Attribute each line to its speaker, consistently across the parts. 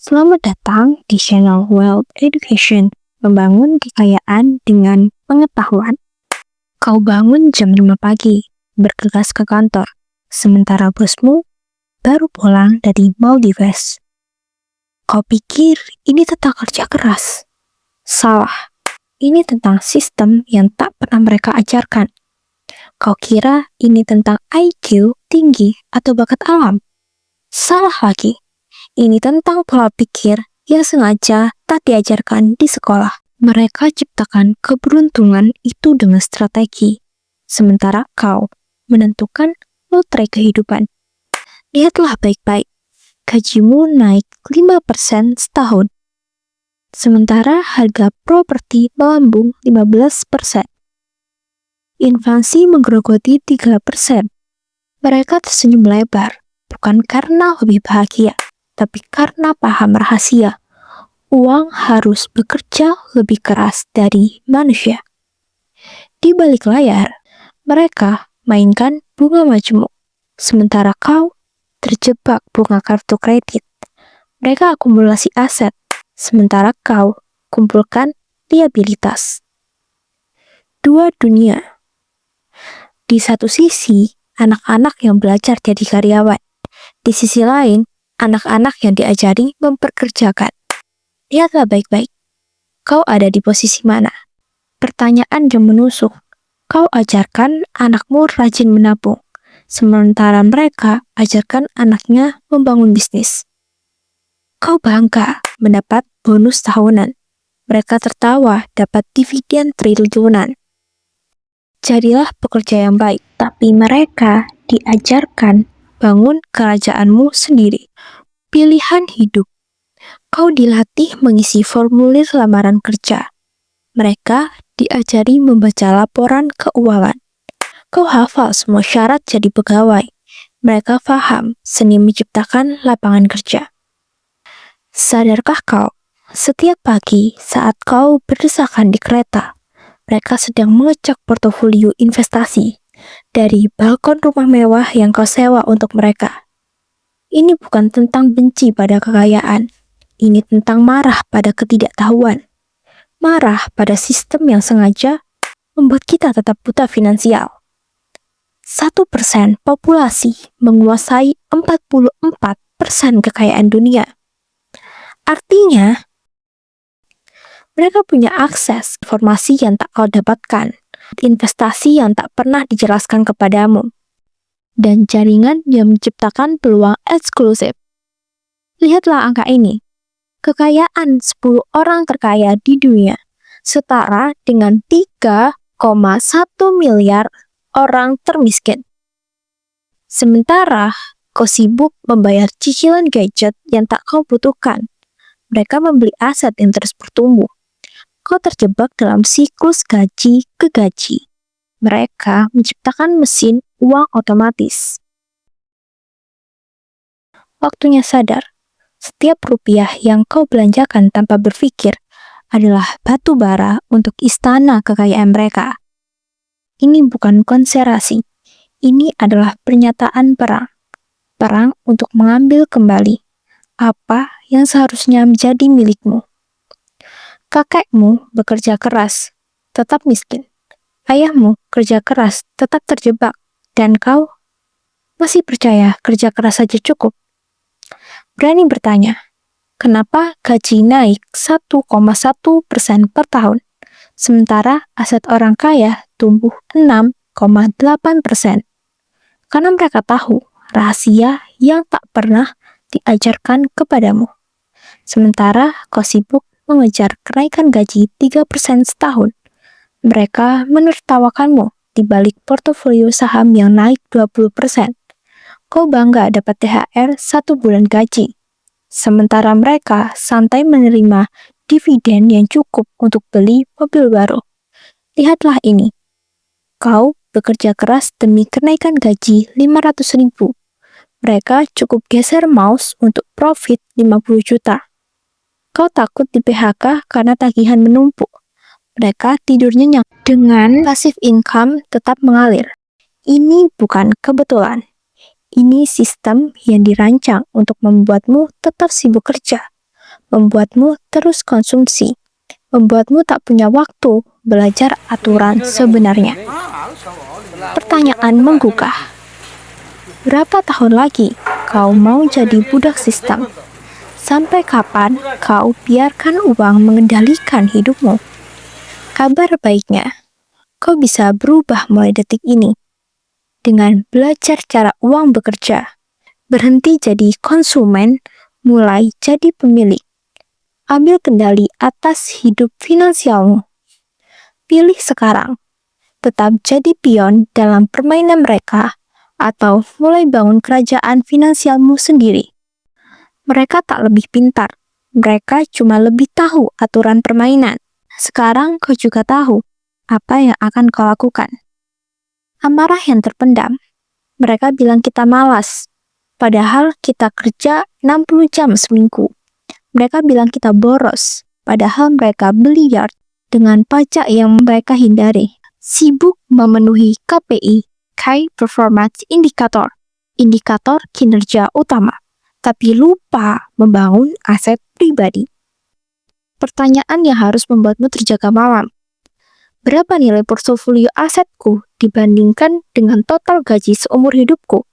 Speaker 1: Selamat datang di channel Wealth Education, membangun kekayaan dengan pengetahuan. Kau bangun jam 5 pagi, bergegas ke kantor, sementara bosmu baru pulang dari Maldives. Kau pikir ini tentang kerja keras? Salah, ini tentang sistem yang tak pernah mereka ajarkan. Kau kira ini tentang IQ tinggi atau bakat alam? Salah lagi. Ini tentang pola pikir yang sengaja tak diajarkan di sekolah. Mereka ciptakan keberuntungan itu dengan strategi, sementara kau menentukan lotre kehidupan. Lihatlah baik-baik, gajimu naik 5% setahun, sementara harga properti melambung 15%. Inflasi menggerogoti 3%. Mereka tersenyum lebar, bukan karena lebih bahagia, tapi karena paham rahasia. Uang harus bekerja lebih keras dari manusia. Di balik layar, mereka mainkan bunga majemuk, sementara kau terjebak bunga kartu kredit. Mereka akumulasi aset, sementara kau kumpulkan liabilitas. Dua dunia. Di satu sisi, anak-anak yang belajar jadi karyawan. Di sisi lain, anak-anak yang diajari memperkerjakan. Lihatlah baik-baik. Kau ada di posisi mana? Pertanyaan yang menusuk. Kau ajarkan anakmu rajin menabung, sementara mereka ajarkan anaknya membangun bisnis. Kau bangga mendapat bonus tahunan. Mereka tertawa dapat dividen triliunan. Jadilah pekerja yang baik, tapi mereka diajarkan bangun kerajaanmu sendiri. Pilihan hidup. Kau dilatih mengisi formulir lamaran kerja. Mereka diajari membaca laporan keuangan. Kau hafal semua syarat jadi pegawai. Mereka paham seni menciptakan lapangan kerja. Sadarkah kau, setiap pagi saat kau berdesakan di kereta, mereka sedang mengecek portofolio investasi dari balkon rumah mewah yang kau sewa untuk mereka. Ini bukan tentang benci pada kekayaan. Ini tentang marah pada ketidaktahuan. Marah pada sistem yang sengaja membuat kita tetap buta finansial. 1% populasi menguasai 44% kekayaan dunia. Artinya, mereka punya akses informasi yang tak kau dapatkan, investasi yang tak pernah dijelaskan kepadamu, dan jaringan yang menciptakan peluang eksklusif. Lihatlah angka ini. Kekayaan 10 orang terkaya di dunia setara dengan 3,1 miliar orang termiskin. Sementara kau sibuk membayar cicilan gadget yang tak kau butuhkan. Mereka membeli aset yang terus bertumbuh. Kau terjebak dalam siklus gaji ke gaji. Mereka menciptakan mesin uang otomatis. Waktunya sadar, setiap rupiah yang kau belanjakan tanpa berpikir adalah batu bara untuk istana kekayaan mereka. Ini bukan konspirasi, ini adalah pernyataan perang. Perang untuk mengambil kembali apa yang seharusnya menjadi milikmu. Kakekmu bekerja keras, tetap miskin. Ayahmu kerja keras, tetap terjebak. Dan kau masih percaya kerja keras saja cukup? Berani bertanya, kenapa gaji naik 1,1% per tahun, sementara aset orang kaya tumbuh 6,8%? Karena mereka tahu rahasia yang tak pernah diajarkan kepadamu. Sementara kau sibuk mengejar kenaikan gaji 3% setahun. Mereka menertawakanmu di balik portofolio saham yang naik 20%. Kau bangga dapat THR 1 bulan gaji. Sementara mereka santai menerima dividen yang cukup untuk beli mobil baru. Lihatlah ini. Kau bekerja keras demi kenaikan gaji 500.000. Mereka cukup geser mouse untuk profit 50 juta. Kau takut di PHK karena tagihan menumpuk. Mereka tidur nyenyak dengan passive income tetap mengalir. Ini bukan kebetulan. Ini sistem yang dirancang untuk membuatmu tetap sibuk kerja, membuatmu terus konsumsi, membuatmu tak punya waktu belajar aturan sebenarnya. Pertanyaan menggugah. Berapa tahun lagi kau mau jadi budak sistem? Sampai kapan kau biarkan uang mengendalikan hidupmu? Kabar baiknya, kau bisa berubah mulai detik ini. Dengan belajar cara uang bekerja, berhenti jadi konsumen, mulai jadi pemilik. Ambil kendali atas hidup finansialmu. Pilih sekarang, tetap jadi pion dalam permainan mereka, atau mulai bangun kerajaan finansialmu sendiri. Mereka tak lebih pintar, mereka cuma lebih tahu aturan permainan. Sekarang kau juga tahu apa yang akan kau lakukan. Amarah yang terpendam, mereka bilang kita malas, padahal kita kerja 60 jam seminggu. Mereka bilang kita boros, padahal mereka beli yard dengan pajak yang mereka hindari. Sibuk memenuhi KPI, Key Performance Indicator, indikator kinerja utama, tapi lupa membangun aset pribadi. Pertanyaan yang harus membuatmu terjaga malam. Berapa nilai portofolio asetku dibandingkan dengan total gaji seumur hidupku?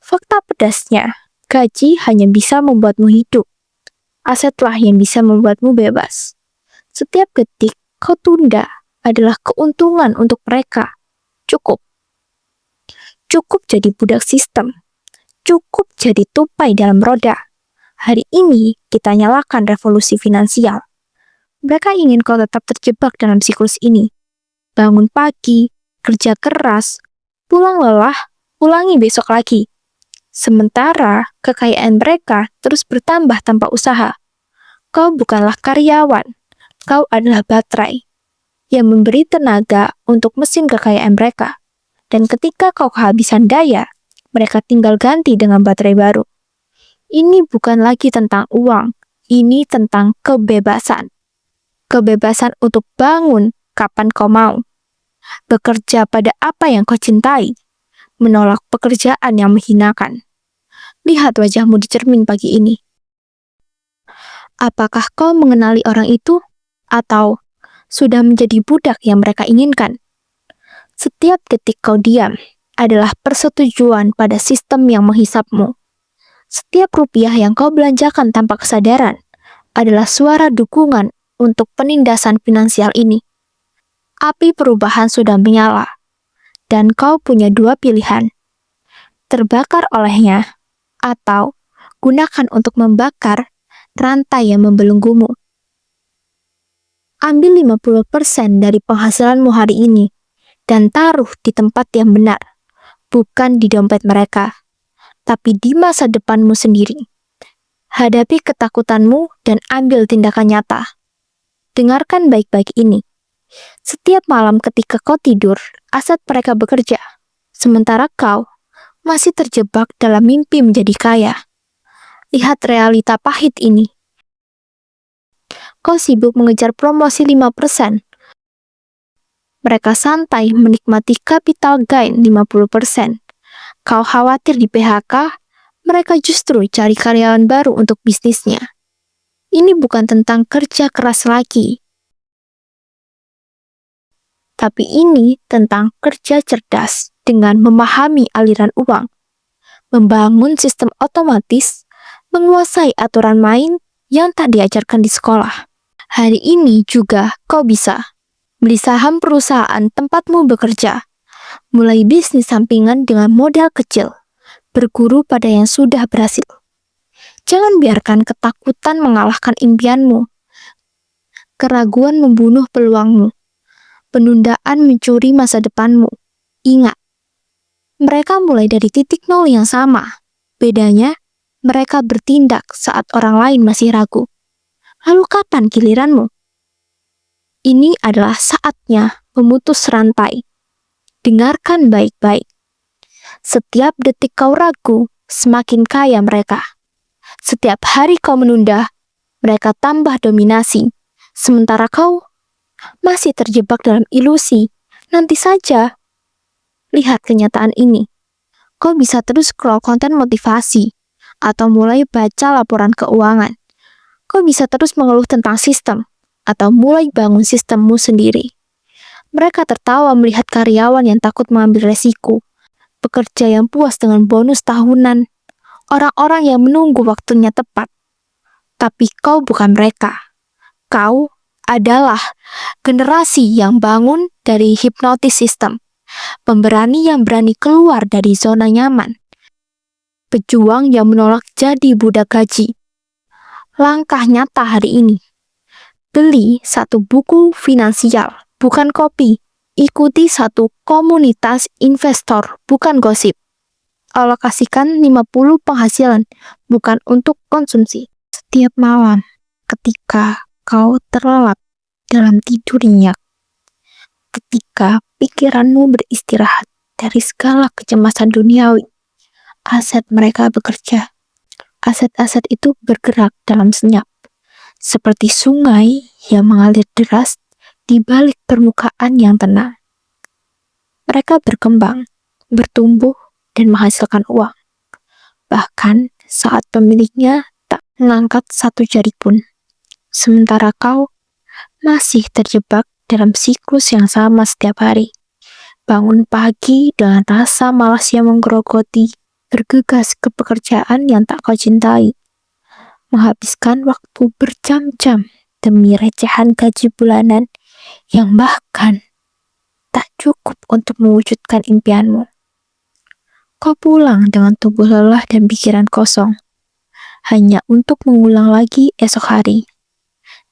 Speaker 1: Fakta pedasnya, gaji hanya bisa membuatmu hidup. Asetlah yang bisa membuatmu bebas. Setiap detik kau tunda adalah keuntungan untuk mereka. Cukup. Cukup jadi budak sistem. Cukup jadi tupai dalam roda. Hari ini kita nyalakan revolusi finansial. Mereka ingin kau tetap terjebak dalam siklus ini. Bangun pagi, kerja keras, pulang lelah, ulangi besok lagi. Sementara kekayaan mereka terus bertambah tanpa usaha. Kau bukanlah karyawan, kau adalah baterai yang memberi tenaga untuk mesin kekayaan mereka. Dan ketika kau kehabisan daya, mereka tinggal ganti dengan baterai baru. Ini bukan lagi tentang uang, ini tentang kebebasan. Kebebasan untuk bangun kapan kau mau. Bekerja pada apa yang kau cintai. Menolak pekerjaan yang menghinakan. Lihat wajahmu di cermin pagi ini. Apakah kau mengenali orang itu? Atau sudah menjadi budak yang mereka inginkan? Setiap detik kau diam adalah persetujuan pada sistem yang menghisapmu. Setiap rupiah yang kau belanjakan tanpa kesadaran adalah suara dukungan untuk penindasan finansial ini. Api perubahan sudah menyala, dan kau punya dua pilihan. Terbakar olehnya, atau gunakan untuk membakar rantai yang membelenggumu. Ambil 50% dari penghasilanmu hari ini, dan taruh di tempat yang benar, bukan di dompet mereka, tapi di masa depanmu sendiri. Hadapi ketakutanmu dan ambil tindakan nyata. Dengarkan baik-baik ini. Setiap malam ketika kau tidur, aset mereka bekerja, sementara kau masih terjebak dalam mimpi menjadi kaya. Lihat realita pahit ini. Kau sibuk mengejar promosi 5%. Mereka santai menikmati capital gain 50%. Kau khawatir di PHK, mereka justru cari karyawan baru untuk bisnisnya. Ini bukan tentang kerja keras lagi, tapi ini tentang kerja cerdas dengan memahami aliran uang, membangun sistem otomatis, menguasai aturan main yang tak diajarkan di sekolah. Hari ini juga kau bisa beli saham perusahaan tempatmu bekerja, mulai bisnis sampingan dengan modal kecil, berguru pada yang sudah berhasil. Jangan biarkan ketakutan mengalahkan impianmu, keraguan membunuh peluangmu, penundaan mencuri masa depanmu. Ingat, mereka mulai dari titik nol yang sama. Bedanya, mereka bertindak saat orang lain masih ragu. Lalu kapan giliranmu? Ini adalah saatnya memutus rantai. Dengarkan baik-baik. Setiap detik kau ragu, semakin kaya mereka. Setiap hari kau menunda, mereka tambah dominasi. Sementara kau masih terjebak dalam ilusi. Nanti saja. Lihat kenyataan ini. Kau bisa terus scroll konten motivasi atau mulai baca laporan keuangan. kau bisa terus mengeluh tentang sistem, atau mulai bangun sistemmu sendiri. Mereka tertawa melihat karyawan yang takut mengambil resiko, pekerja yang puas dengan bonus tahunan, orang-orang yang menunggu waktunya tepat. Tapi kau bukan mereka. Kau adalah generasi yang bangun dari hipnotis sistem, pemberani yang berani keluar dari zona nyaman, pejuang yang menolak jadi budak gaji. Langkah nyata hari ini. Beli satu buku finansial, bukan kopi. Ikuti satu komunitas investor, bukan gosip. Alokasikan 50 penghasilan, bukan untuk konsumsi. Setiap malam, ketika kau terlelap dalam tidur nyenyak, ketika pikiranmu beristirahat dari segala kecemasan duniawi, aset mereka bekerja. Aset-aset itu bergerak dalam senyap, seperti sungai yang mengalir deras di balik permukaan yang tenang. Mereka berkembang, bertumbuh, dan menghasilkan uang. Bahkan saat pemiliknya tak mengangkat satu jari pun. Sementara kau masih terjebak dalam siklus yang sama setiap hari. Bangun pagi dengan rasa malas yang menggerogoti, bergegas ke pekerjaan yang tak kau cintai, menghabiskan waktu berjam-jam demi recehan gaji bulanan yang bahkan tak cukup untuk mewujudkan impianmu. Kau pulang dengan tubuh lelah dan pikiran kosong, hanya untuk mengulang lagi esok hari.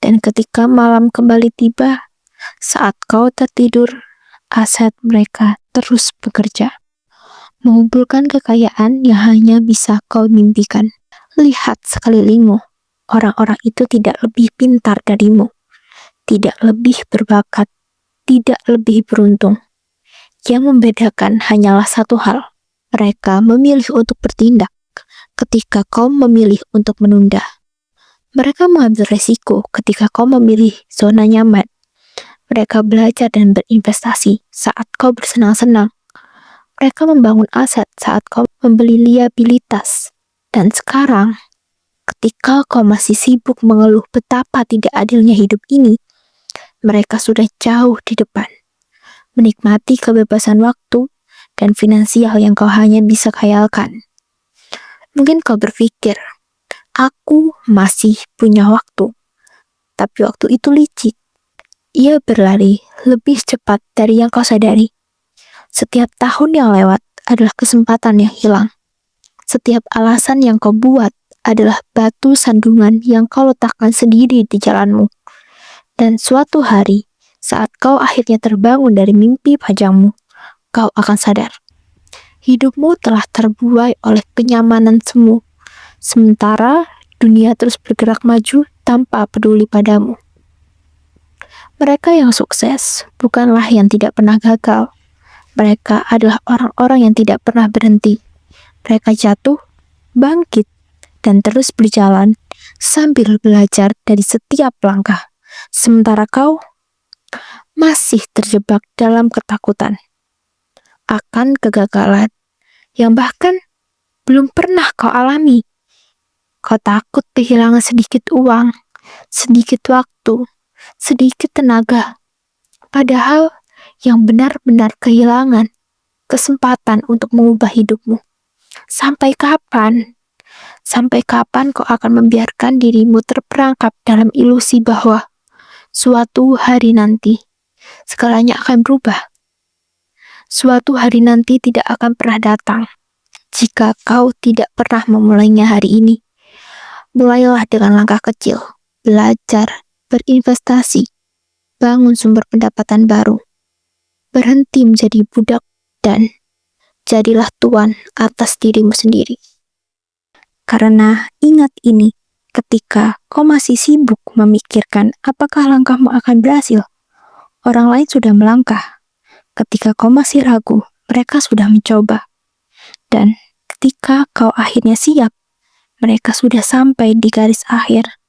Speaker 1: Dan ketika malam kembali tiba, saat kau tertidur, aset mereka terus bekerja, mengumpulkan kekayaan yang hanya bisa kau mimpikan. Lihat sekelilingmu, orang-orang itu tidak lebih pintar darimu, tidak lebih berbakat, tidak lebih beruntung. Yang membedakan hanyalah satu hal, mereka memilih untuk bertindak ketika kau memilih untuk menunda. Mereka mengambil resiko ketika kau memilih zona nyaman. Mereka belajar dan berinvestasi saat kau bersenang-senang. Mereka membangun aset saat kau membeli liabilitas. Dan sekarang, ketika kau masih sibuk mengeluh betapa tidak adilnya hidup ini, mereka sudah jauh di depan, menikmati kebebasan waktu dan finansial yang kau hanya bisa khayalkan. Mungkin kau berpikir, aku masih punya waktu. Tapi waktu itu licik. Ia berlari lebih cepat dari yang kau sadari. Setiap tahun yang lewat adalah kesempatan yang hilang. Setiap alasan yang kau buat adalah batu sandungan yang kau letakkan sendiri di jalanmu. Dan suatu hari, saat kau akhirnya terbangun dari mimpi panjangmu, kau akan sadar. Hidupmu telah terbuai oleh kenyamanan semu, sementara dunia terus bergerak maju tanpa peduli padamu. Mereka yang sukses bukanlah yang tidak pernah gagal. Mereka adalah orang-orang yang tidak pernah berhenti. Mereka jatuh, bangkit, dan terus berjalan sambil belajar dari setiap langkah. Sementara kau masih terjebak dalam ketakutan akan kegagalan yang bahkan belum pernah kau alami. Kau takut kehilangan sedikit uang, sedikit waktu, sedikit tenaga. Padahal yang benar-benar kehilangan kesempatan untuk mengubah hidupmu. Sampai kapan? Sampai kapan kau akan membiarkan dirimu terperangkap dalam ilusi bahwa suatu hari nanti segalanya akan berubah? Suatu hari nanti tidak akan pernah datang jika kau tidak pernah memulainya hari ini. Mulailah dengan langkah kecil, belajar, berinvestasi, bangun sumber pendapatan baru, berhenti menjadi budak, dan jadilah tuan atas dirimu sendiri. Karena ingat ini, ketika kau masih sibuk memikirkan apakah langkahmu akan berhasil, orang lain sudah melangkah. Ketika kau masih ragu, mereka sudah mencoba. Dan ketika kau akhirnya siap, mereka sudah sampai di garis akhir.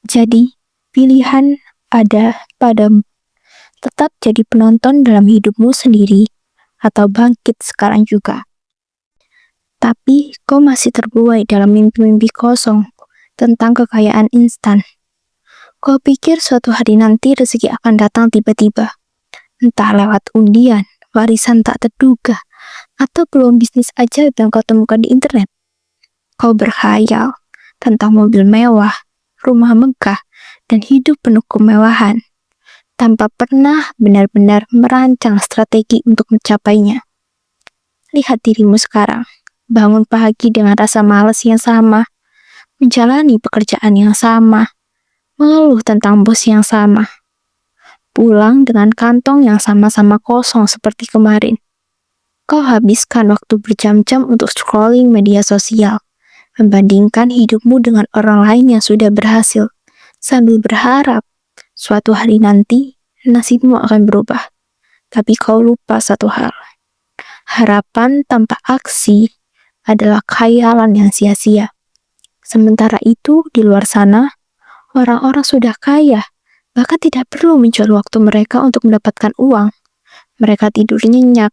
Speaker 1: Jadi, pilihan ada padamu. Tetap jadi penonton dalam hidupmu sendiri, atau bangkit sekarang juga. Tapi kau masih terbuai dalam mimpi-mimpi kosong, tentang kekayaan instan. Kau pikir suatu hari nanti rezeki akan datang tiba-tiba, entah lewat undian, warisan tak terduga, atau peluang bisnis ajaib yang kau temukan di internet. Kau berkhayal tentang mobil mewah, rumah megah, dan hidup penuh kemewahan, tanpa pernah benar-benar merancang strategi untuk mencapainya. Lihat dirimu sekarang, bangun pagi dengan rasa malas yang sama, menjalani pekerjaan yang sama, mengeluh tentang bos yang sama, pulang dengan kantong yang sama-sama kosong seperti kemarin. Kau habiskan waktu berjam-jam untuk scrolling media sosial, membandingkan hidupmu dengan orang lain yang sudah berhasil, sambil berharap suatu hari nanti nasibmu akan berubah. Tapi kau lupa satu hal. Harapan tanpa aksi adalah khayalan yang sia-sia. Sementara itu, di luar sana, orang-orang sudah kaya, bahkan tidak perlu mencuri waktu mereka untuk mendapatkan uang. Mereka tidur nyenyak,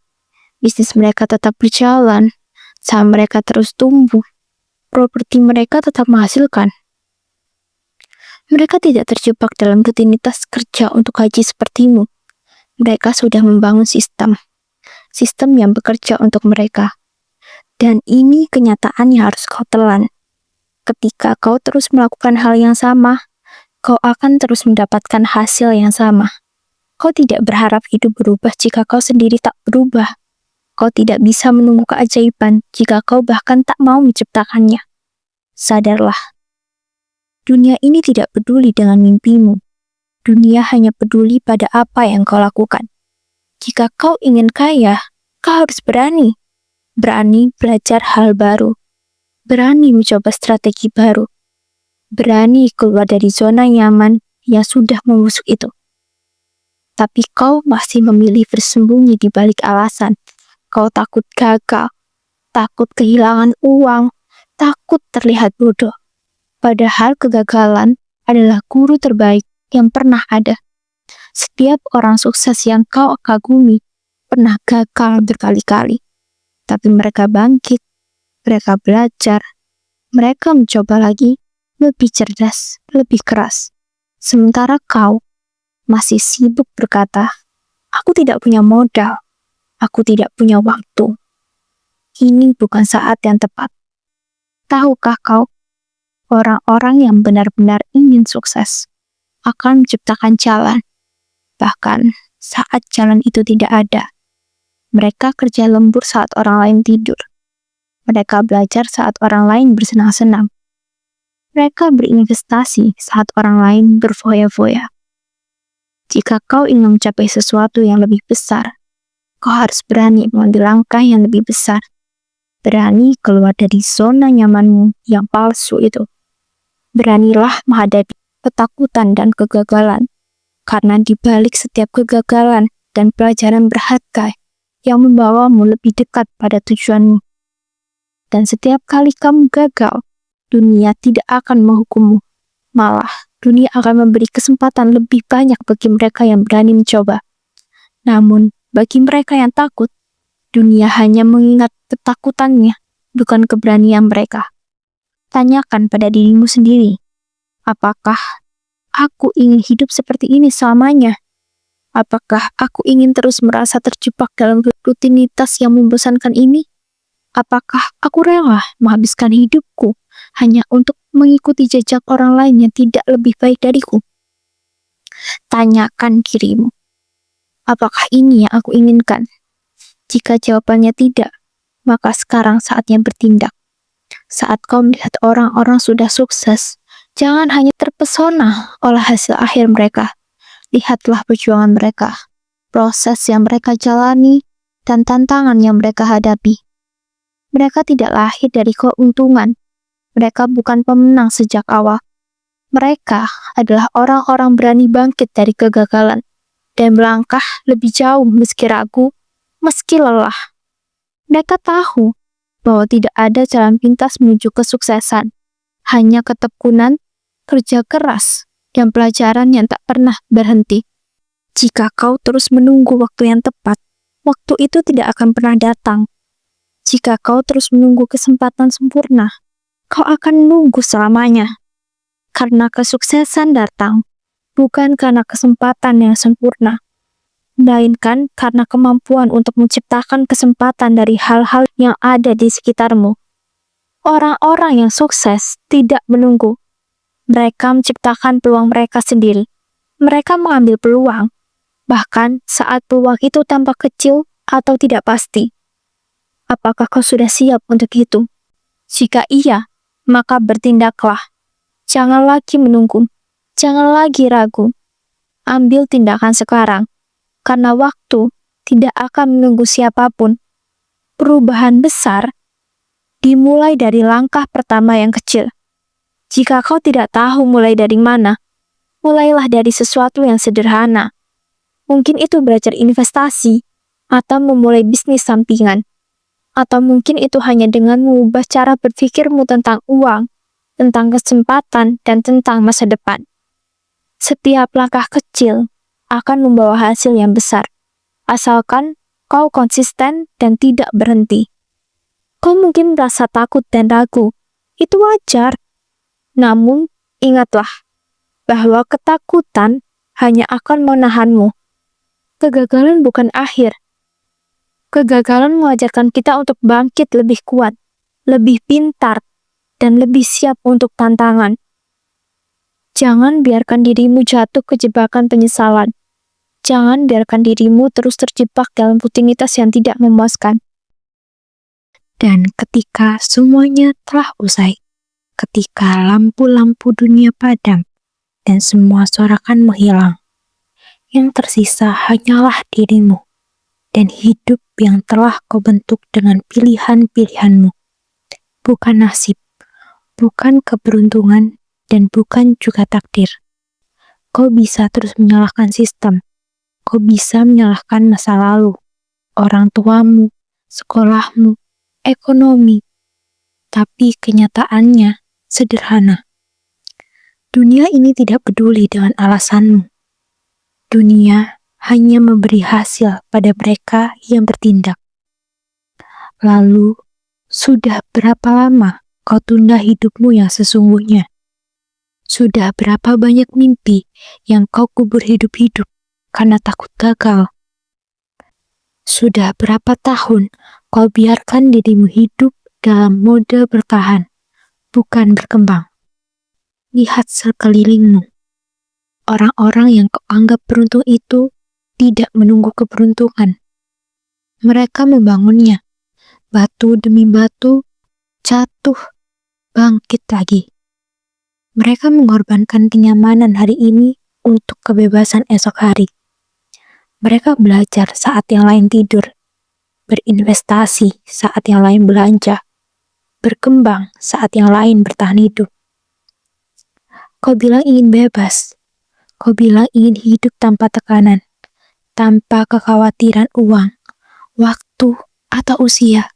Speaker 1: bisnis mereka tetap berjalan, saham mereka terus tumbuh, properti mereka tetap menghasilkan. Mereka tidak terjebak dalam rutinitas kerja untuk gaji sepertimu. Mereka sudah membangun sistem yang bekerja untuk mereka. Dan ini kenyataan yang harus kau telan. Ketika kau terus melakukan hal yang sama, kau akan terus mendapatkan hasil yang sama. Kau tidak berharap hidup berubah jika kau sendiri tak berubah. Kau tidak bisa menunggu keajaiban jika kau bahkan tak mau menciptakannya. Sadarlah, dunia ini tidak peduli dengan mimpimu. Dunia hanya peduli pada apa yang kau lakukan. Jika kau ingin kaya, kau harus berani. Berani belajar hal baru. Berani mencoba strategi baru. Berani keluar dari zona nyaman yang sudah membusuk itu. Tapi kau masih memilih bersembunyi di balik alasan. Kau takut gagal, takut kehilangan uang, takut terlihat bodoh. Padahal kegagalan adalah guru terbaik yang pernah ada. Setiap orang sukses yang kau kagumi pernah gagal berkali-kali. Tapi mereka bangkit, mereka belajar, mereka mencoba lagi, lebih cerdas, lebih keras. Sementara kau masih sibuk berkata, aku tidak punya modal, aku tidak punya waktu. Ini bukan saat yang tepat. Tahukah kau, orang-orang yang benar-benar ingin sukses akan menciptakan jalan. Bahkan saat jalan itu tidak ada. Mereka kerja lembur saat orang lain tidur. Mereka belajar saat orang lain bersenang-senang. Mereka berinvestasi saat orang lain berfoya-foya. Jika kau ingin mencapai sesuatu yang lebih besar, kau harus berani mengambil langkah yang lebih besar. Berani keluar dari zona nyamanmu yang palsu itu. Beranilah menghadapi ketakutan dan kegagalan. Karena di balik setiap kegagalan dan pelajaran berharga yang membawamu lebih dekat pada tujuanmu. Dan setiap kali kamu gagal, dunia tidak akan menghukummu. Malah, dunia akan memberi kesempatan lebih banyak bagi mereka yang berani mencoba. Namun, bagi mereka yang takut, dunia hanya mengingat ketakutannya, bukan keberanian mereka. Tanyakan pada dirimu sendiri, apakah aku ingin hidup seperti ini selamanya? Apakah aku ingin terus merasa terjebak dalam rutinitas yang membosankan ini? Apakah aku rela menghabiskan hidupku hanya untuk mengikuti jejak orang lain yang tidak lebih baik dariku? Tanyakan dirimu, apakah ini yang aku inginkan? Jika jawabannya tidak, maka sekarang saatnya bertindak. Saat kau melihat orang-orang sudah sukses, jangan hanya terpesona oleh hasil akhir mereka. Lihatlah perjuangan mereka, proses yang mereka jalani, dan tantangan yang mereka hadapi. Mereka tidak lahir dari keuntungan. Mereka bukan pemenang sejak awal. Mereka adalah orang-orang berani bangkit dari kegagalan dan melangkah lebih jauh meski ragu, meski lelah. Mereka tahu bahwa tidak ada jalan pintas menuju kesuksesan, hanya ketekunan, kerja keras, dan pelajaran yang tak pernah berhenti. Jika kau terus menunggu waktu yang tepat, waktu itu tidak akan pernah datang. Jika kau terus menunggu kesempatan sempurna, kau akan menunggu selamanya. karena kesuksesan datang bukan karena kesempatan yang sempurna, melainkan karena kemampuan untuk menciptakan kesempatan dari hal-hal yang ada di sekitarmu. Orang-orang yang sukses tidak menunggu. Mereka menciptakan peluang mereka sendiri. Mereka mengambil peluang, bahkan saat peluang itu tampak kecil atau tidak pasti. Apakah kau sudah siap untuk itu? Jika iya, maka bertindaklah. Jangan lagi menunggu. Jangan lagi ragu. Ambil tindakan sekarang, karena waktu tidak akan menunggu siapapun. Perubahan besar dimulai dari langkah pertama yang kecil. Jika kau tidak tahu mulai dari mana, mulailah dari sesuatu yang sederhana. Mungkin itu belajar investasi, atau memulai bisnis sampingan. Atau mungkin itu hanya dengan mengubah cara berpikirmu tentang uang, tentang kesempatan, dan tentang masa depan. Setiap langkah kecil akan membawa hasil yang besar, asalkan kau konsisten dan tidak berhenti. Kau mungkin merasa takut dan ragu, itu wajar. Namun, ingatlah bahwa ketakutan hanya akan menahanmu. Kegagalan bukan akhir. Kegagalan mengajarkan kita untuk bangkit lebih kuat, lebih pintar, dan lebih siap untuk tantangan. Jangan biarkan dirimu jatuh ke jebakan penyesalan. Jangan biarkan dirimu terus terjebak dalam rutinitas yang tidak memuaskan. Dan ketika semuanya telah usai, ketika lampu-lampu dunia padam, dan semua sorakan menghilang, yang tersisa hanyalah dirimu, dan hidup yang telah kau bentuk dengan pilihan-pilihanmu. Bukan nasib, bukan keberuntungan, dan bukan juga takdir. Kau bisa terus menyalahkan sistem. Kau bisa menyalahkan masa lalu, orang tuamu, sekolahmu, ekonomi. Tapi kenyataannya sederhana. Dunia ini tidak peduli dengan alasanmu. Dunia hanya memberi hasil pada mereka yang bertindak. Lalu, sudah berapa lama kau tunda hidupmu yang sesungguhnya? Sudah berapa banyak mimpi yang kau kubur hidup-hidup karena takut gagal? Sudah berapa tahun kau biarkan dirimu hidup dalam mode bertahan, bukan berkembang? Lihat sekelilingmu. Orang-orang yang kau anggap beruntung itu tidak menunggu keberuntungan. Mereka membangunnya, batu demi batu, jatuh, bangkit lagi. Mereka mengorbankan kenyamanan hari ini untuk kebebasan esok hari. Mereka belajar saat yang lain tidur, berinvestasi saat yang lain belanja, berkembang saat yang lain bertahan hidup. Kau bilang ingin bebas, kau bilang ingin hidup tanpa tekanan, tanpa kekhawatiran uang, waktu, atau usia.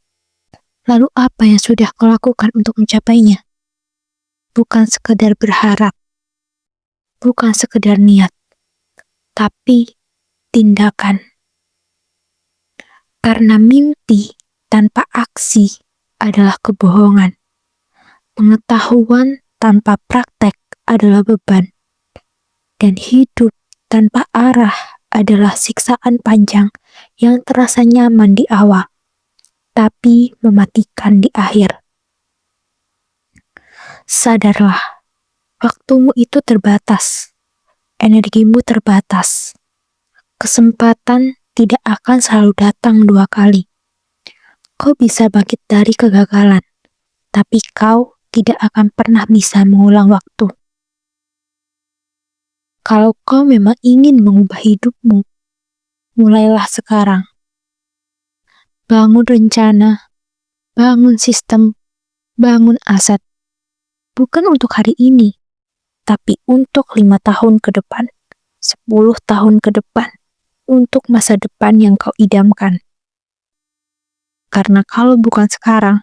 Speaker 1: Lalu apa yang sudah kau lakukan untuk mencapainya? Bukan sekedar berharap, bukan sekedar niat, tapi tindakan. Karena mimpi tanpa aksi adalah kebohongan. Pengetahuan tanpa praktek adalah beban. Dan hidup tanpa arah adalah siksaan panjang yang terasa nyaman di awal, tapi mematikan di akhir. Sadarlah, waktumu itu terbatas, energimu terbatas. Kesempatan tidak akan selalu datang 2 kali. Kau bisa bangkit dari kegagalan, tapi kau tidak akan pernah bisa mengulang waktu. Kalau kau memang ingin mengubah hidupmu, mulailah sekarang. Bangun rencana, bangun sistem, bangun aset. Bukan untuk hari ini, tapi untuk 5 tahun ke depan, 10 tahun ke depan, untuk masa depan yang kau idamkan. Karena kalau bukan sekarang,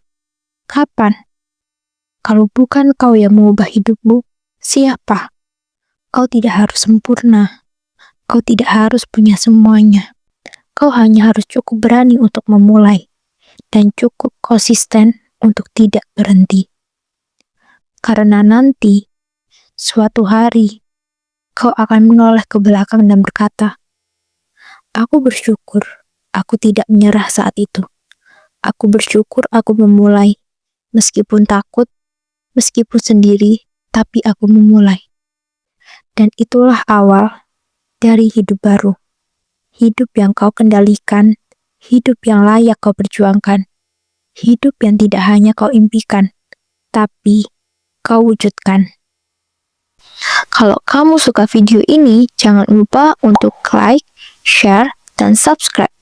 Speaker 1: kapan? Kalau bukan kau yang mengubah hidupmu, siapa? Kau tidak harus sempurna. Kau tidak harus punya semuanya. Kau hanya harus cukup berani untuk memulai, dan cukup konsisten untuk tidak berhenti. Karena nanti, Suatu hari, kau akan menoleh ke belakang dan berkata, "Aku bersyukur aku tidak menyerah saat itu. Aku bersyukur aku memulai, meskipun takut, meskipun sendiri, tapi aku memulai." Dan itulah awal dari hidup baru. Hidup yang kau kendalikan, hidup yang layak kau perjuangkan, hidup yang tidak hanya kau impikan, tapi kau wujudkan. Kalau kamu suka video ini, jangan lupa untuk like, share, dan subscribe.